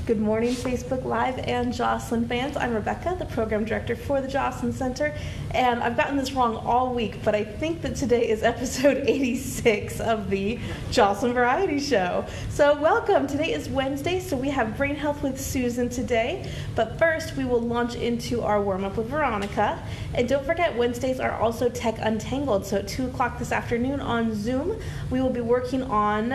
Good morning, Facebook Live and Joslyn fans. I'm Rebecca, the program director for the Joslyn Center, and I've gotten this wrong all week, but I think that today is episode 86 of the Joslyn Variety Show. So welcome. Today is Wednesday, so we have Brain Health with Susan today, but first we will launch into our warm-up with Veronica. And don't forget, Wednesdays are also Tech Untangled, so at 2 o'clock this afternoon on Zoom, we will be working on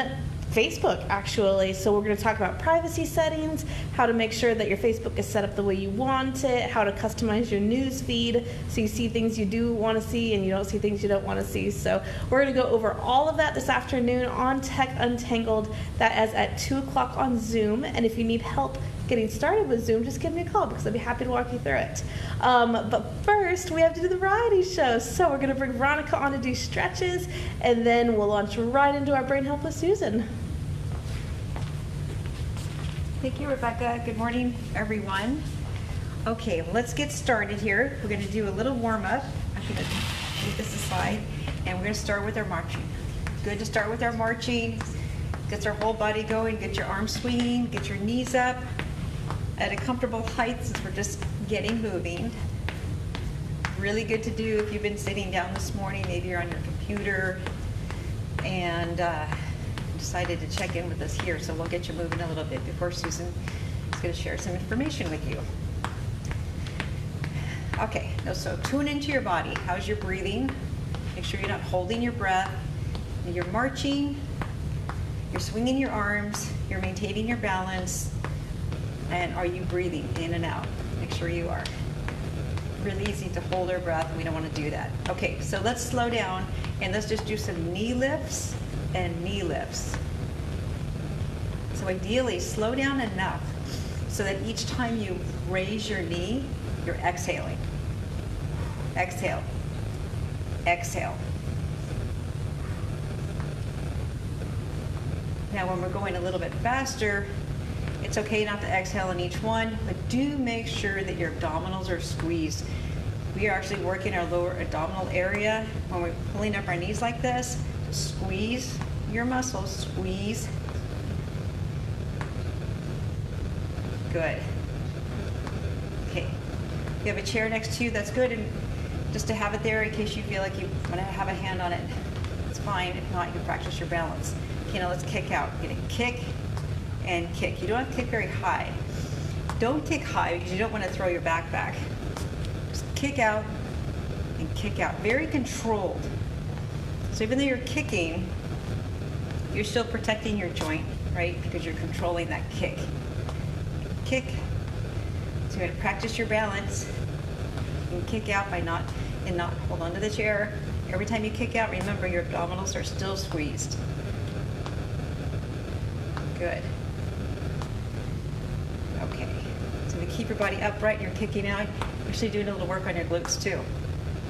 Facebook, actually. So we're going to talk about privacy settings, how to make sure that your Facebook is set up the way you want it, how to customize your news feed so you see things you do want to see and you don't see things you don't want to see. So we're going to go over all of that this afternoon on Tech Untangled. That is at 2 o'clock on Zoom. And if you need help getting started with Zoom, just give me a call because I'd be happy to walk you through it. But first, we have to do the variety show. So we're going to bring Veronica on to do stretches, and then we'll launch right into our Brain Health with Susan. Thank you, Rebecca. Good morning, everyone. Okay, let's get started here. We're going to do a little warm-up. I'm going to move this aside, and we're going to start with our marching. Good to start with our marching. Gets our whole body going. Get your arms swinging. Get your knees up at a comfortable height since we're just getting moving. Really good to do if you've been sitting down this morning. Maybe you're on your computer and decided to check in with us here, so we'll get you moving a little bit before Susan is going to share some information with you. Okay, now so tune into your body. How's your breathing? Make sure you're not holding your breath. You're marching, you're swinging your arms, you're maintaining your balance, and are you breathing in and out? Make sure you are. Really easy to hold our breath, and we don't want to do that. Okay, so let's slow down and let's just do some knee lifts and knee lifts. So ideally, slow down enough so that each time you raise your knee, you're exhaling. Exhale. Exhale. Now when we're going a little bit faster, it's okay not to exhale in each one, but do make sure that your abdominals are squeezed. We are actually working our lower abdominal area when we're pulling up our knees like this. Squeeze your muscles, squeeze. Good. Okay. If you have a chair next to you, that's good, and just to have it there in case you feel like you want to have a hand on it, it's fine. If not, you can practice your balance. Okay, now let's kick out. You're gonna kick and kick. You don't have to kick very high. Don't kick high because you don't want to throw your back back. Just kick out and kick out. Very controlled. So even though you're kicking, you're still protecting your joint, right? Because you're controlling that kick. Kick. So you're going to practice your balance. You can kick out by not hold on to the chair. Every time you kick out, remember your abdominals are still squeezed. Good. Okay. So to keep your body upright, you're kicking out. You're actually doing a little work on your glutes too.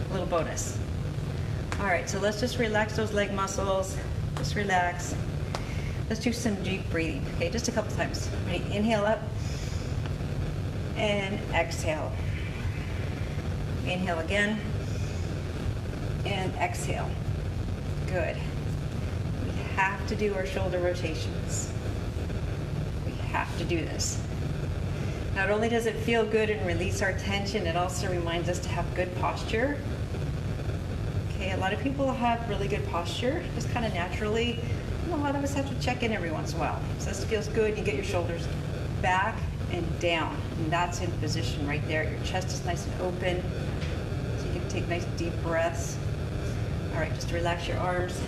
A little bonus. All right, so let's just relax those leg muscles. Just relax. Let's do some deep breathing. Okay, just a couple times. Ready? Inhale up and exhale. Inhale again and exhale. Good. We have to do our shoulder rotations. We have to do this. Not only does it feel good and release our tension, it also reminds us to have good posture. Okay, a lot of people have really good posture, just kind of naturally. A lot of us have to check in every once in a while. So this feels good. You get your shoulders back and down, and that's in position right there. Your chest is nice and open, so you can take nice deep breaths. All right, just relax your arms.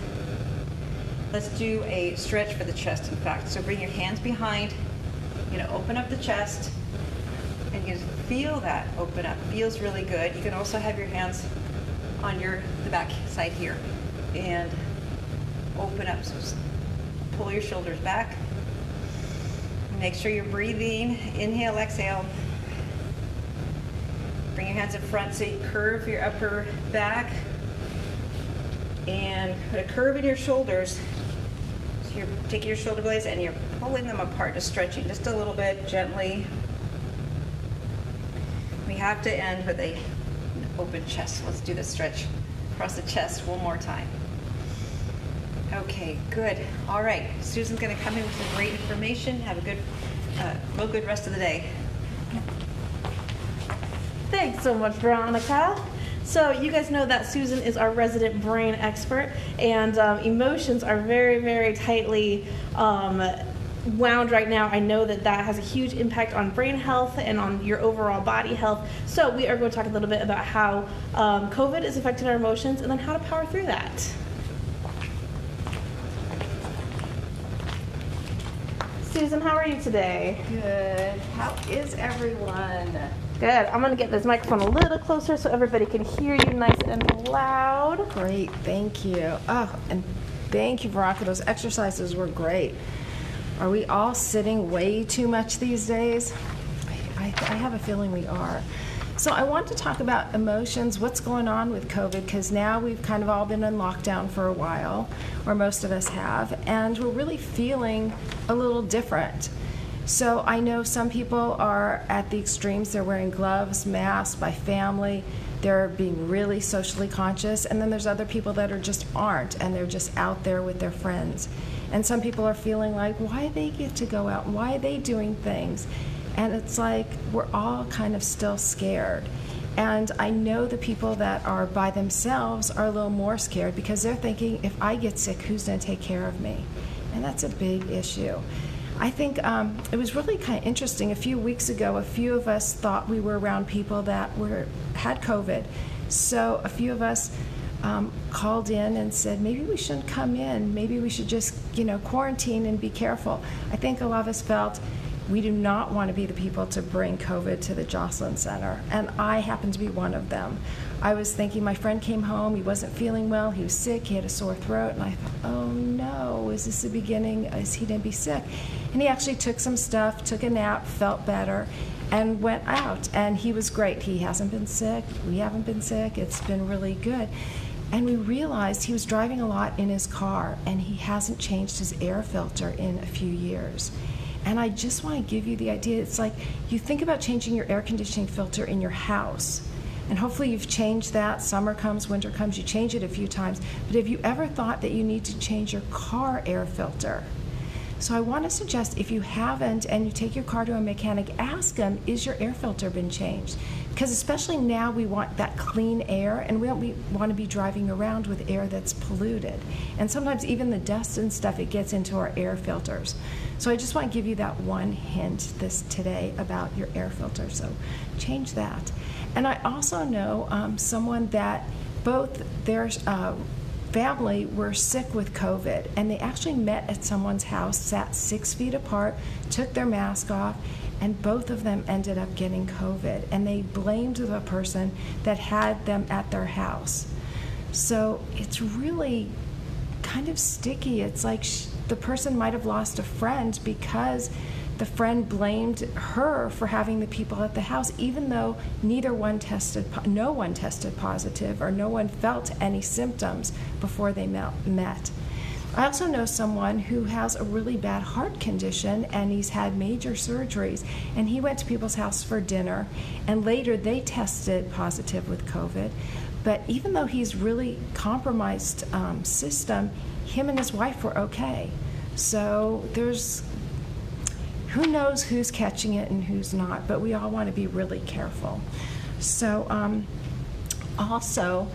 Let's do a stretch for the chest, in fact. So bring your hands behind. You're gonna open up the chest, and you just feel that open up. Feels really good. You can also have your hands on the back side here, and open up. So pull your shoulders back. Make sure you're breathing. Inhale, exhale. Bring your hands in front so you curve your upper back and put a curve in your shoulders. So you're taking your shoulder blades and you're pulling them apart, just stretching just a little bit gently. We have to end with an open chest. Let's do the stretch across the chest one more time. Okay, good. All right, Susan's going to come in with some great information. Have a good, real good rest of the day. Thanks so much, Veronica. So you guys know that Susan is our resident brain expert, and emotions are very, very tightly wound right now. I know that that has a huge impact on brain health and on your overall body health. So we are going to talk a little bit about how COVID is affecting our emotions and then how to power through that. Susan, how are you today? Good. How is everyone? Good. I'm going to get this microphone a little closer so everybody can hear you nice and loud. Great, thank you. Oh, and thank you, Veronica. Those exercises were great. Are we all sitting way too much these days? I have a feeling we are. So I want to talk about emotions, what's going on with COVID, because now we've kind of all been in lockdown for a while, or most of us have, and we're really feeling a little different. So I know some people are at the extremes. They're wearing gloves, masks by family. They're being really socially conscious. And then there's other people that are just aren't, and they're just out there with their friends. And some people are feeling like, why they get to go out? Why are they doing things? And it's like we're all kind of still scared. And I know the people that are by themselves are a little more scared because they're thinking, if I get sick, who's going to take care of me? And that's a big issue. I think it was really kind of interesting. A few weeks ago, a few of us thought we were around people that had COVID. So a few of us called in and said, maybe we shouldn't come in. Maybe we should just, quarantine and be careful. I think a lot of us felt we do not want to be the people to bring COVID to the Joslyn Center. And I happen to be one of them. I was thinking, my friend came home, he wasn't feeling well, he was sick, he had a sore throat, and I thought, oh no, is this the beginning? Is he going to be sick? And he actually took some stuff, took a nap, felt better, and went out. And he was great. He hasn't been sick, we haven't been sick, it's been really good. And we realized he was driving a lot in his car, and he hasn't changed his air filter in a few years. And I just want to give you the idea, it's like you think about changing your air conditioning filter in your house. And hopefully you've changed that. Summer comes, winter comes, you change it a few times. But have you ever thought that you need to change your car air filter? So I want to suggest if you haven't and you take your car to a mechanic, ask them, is your air filter been changed? Because especially now we want that clean air, and we don't want to be driving around with air that's polluted. And sometimes even the dust and stuff, it gets into our air filters. So I just want to give you that one hint today about your air filter. So change that. And I also know someone that both their family were sick with COVID, and they actually met at someone's house, sat 6 feet apart, took their mask off, and both of them ended up getting COVID. And they blamed the person that had them at their house. So it's really kind of sticky. It's like the person might have lost a friend because the friend blamed her for having the people at the house, even though no one tested positive, or no one felt any symptoms before they met. I also know someone who has a really bad heart condition, and he's had major surgeries, and he went to people's house for dinner, and later they tested positive with COVID. But even though he's really compromised system, him and his wife were okay. So who knows who's catching it and who's not, but we all want to be really careful. So also,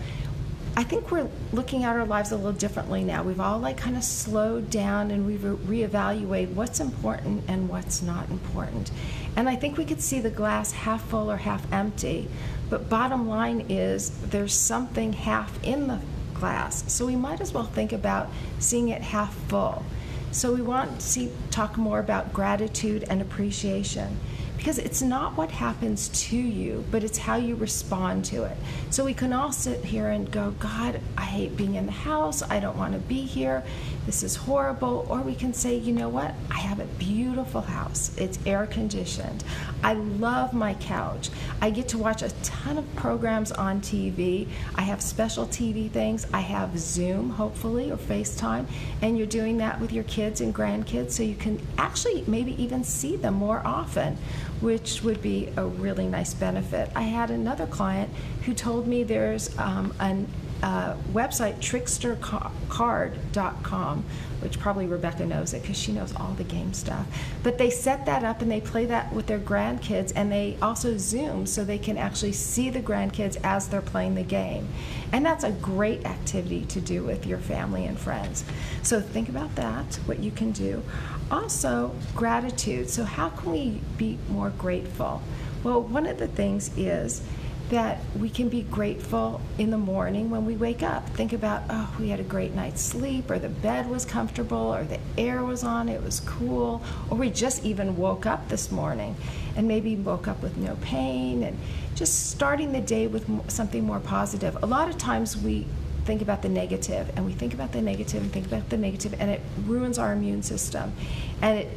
I think we're looking at our lives a little differently now. We've all kind of slowed down, and we've reevaluated what's important and what's not important. And I think we could see the glass half full or half empty, but bottom line is there's something half in the glass. So we might as well think about seeing it half full. So we want to talk more about gratitude and appreciation, because it's not what happens to you, but it's how you respond to it. So we can all sit here and go, God, I hate being in the house. I don't want to be here. This is horrible. Or we can say, you know what? I have a beautiful house. It's air conditioned. I love my couch. I get to watch a ton of programs on TV. I have special TV things. I have Zoom, hopefully, or FaceTime. And you're doing that with your kids and grandkids, so you can actually maybe even see them more often, which would be a really nice benefit. I had another client who told me there's an website, trickstercard.com, which probably Rebecca knows it because she knows all the game stuff. But they set that up and they play that with their grandkids, and they also Zoom so they can actually see the grandkids as they're playing the game. And that's a great activity to do with your family and friends. So think about that, what you can do. Also, gratitude. So how can we be more grateful? Well, one of the things is that we can be grateful in the morning when we wake up. Think about, oh, we had a great night's sleep, or the bed was comfortable, or the air was on, it was cool, or we just even woke up this morning and maybe woke up with no pain, and just starting the day with something more positive. A lot of times we think about the negative, and we think about the negative and think about the negative, and it ruins our immune system, and it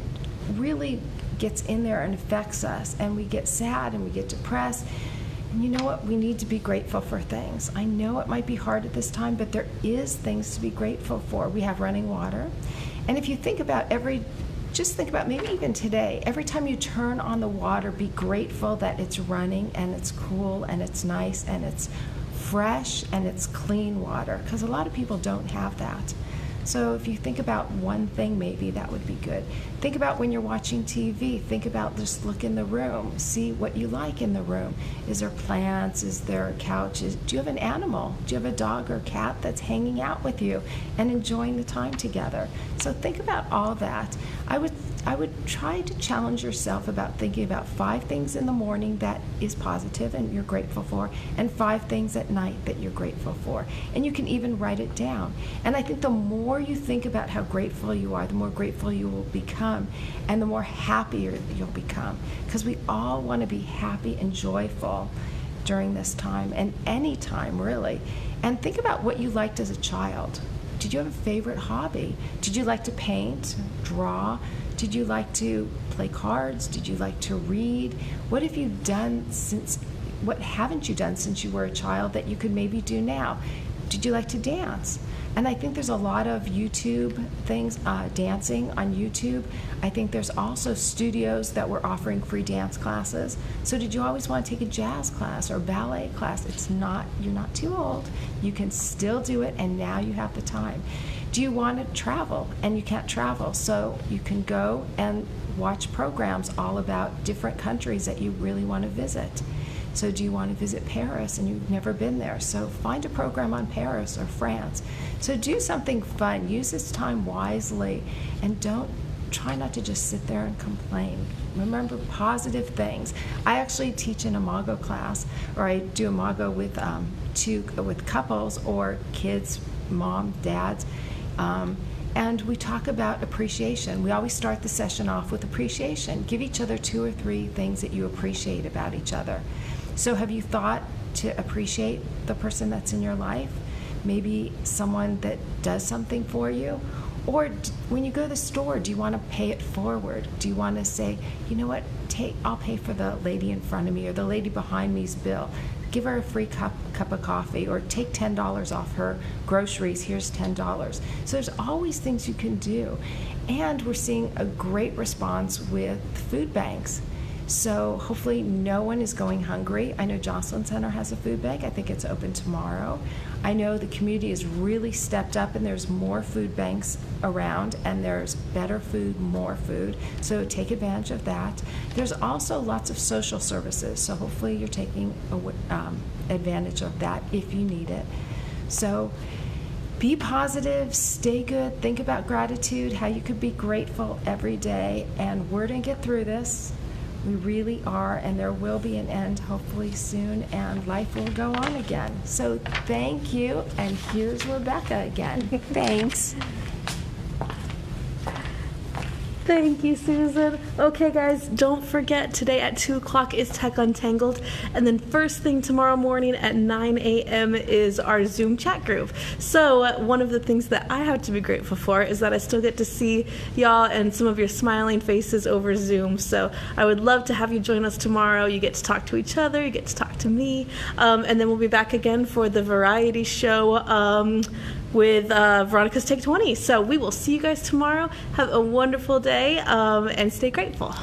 really gets in there and affects us, and we get sad and we get depressed. And you know what? We need to be grateful for things. I know it might be hard at this time, but there is things to be grateful for. We have running water. And if you think about just think about maybe even today, every time you turn on the water, be grateful that it's running and it's cool and it's nice and it's fresh and it's clean water, because a lot of people don't have that. So if you think about one thing, maybe that would be good. Think about when you're watching TV. Think about, just look in the room. See what you like in the room. Is there plants? Is there couches? Do you have an animal? Do you have a dog or cat that's hanging out with you and enjoying the time together? So think about all that. I would try to challenge yourself about thinking about 5 things in the morning that is positive and you're grateful for, and 5 things at night that you're grateful for. And you can even write it down. And I think the more you think about how grateful you are, the more grateful you will become, and the more happier you'll become. Because we all want to be happy and joyful during this time, and any time really. And think about what you liked as a child. Did you have a favorite hobby? Did you like to paint, draw? Did you like to play cards? Did you like to read? What haven't you done since you were a child that you could maybe do now? Did you like to dance? And I think there's a lot of YouTube things, dancing on YouTube. I think there's also studios that were offering free dance classes. So did you always want to take a jazz class or ballet class? You're not too old. You can still do it, and now you have the time. Do you want to travel and you can't travel? So you can go and watch programs all about different countries that you really want to visit. So do you want to visit Paris and you've never been there? So find a program on Paris or France. So do something fun. Use this time wisely, and try not to just sit there and complain. Remember positive things. I actually teach an Imago class, or I do Imago with couples or kids, mom, dads. And we talk about appreciation. We always start the session off with appreciation. Give each other 2 or 3 things that you appreciate about each other. So have you thought to appreciate the person that's in your life? Maybe someone that does something for you? Or when you go to the store, do you want to pay it forward? Do you want to say, you know what, I'll pay for the lady in front of me or the lady behind me's bill. Give her a free cup of coffee, or take $10 off her groceries. Here's $10. So there's always things you can do. And we're seeing a great response with food banks. So hopefully no one is going hungry. I know Joslyn Center has a food bank. I think it's open tomorrow. I know the community has really stepped up, and there's more food banks around, and there's better food, more food. So take advantage of that. There's also lots of social services. So hopefully you're taking advantage of that if you need it. So be positive, stay good, think about gratitude, how you could be grateful every day, and we're going to get through this. We really are, and there will be an end hopefully soon, and life will go on again. So thank you, and here's Rebecca again. Thanks. Thank you, Susan. Okay, guys, don't forget, today at 2 o'clock is Tech Untangled, and then first thing tomorrow morning at 9 a.m. is our Zoom chat group. So one of the things that I have to be grateful for is that I still get to see y'all and some of your smiling faces over Zoom. So I would love to have you join us tomorrow. You get to talk to each other, you get to talk to me, and then we'll be back again for the variety show with Veronica's Take 20. So we will see you guys tomorrow. Have a wonderful day, and stay grateful.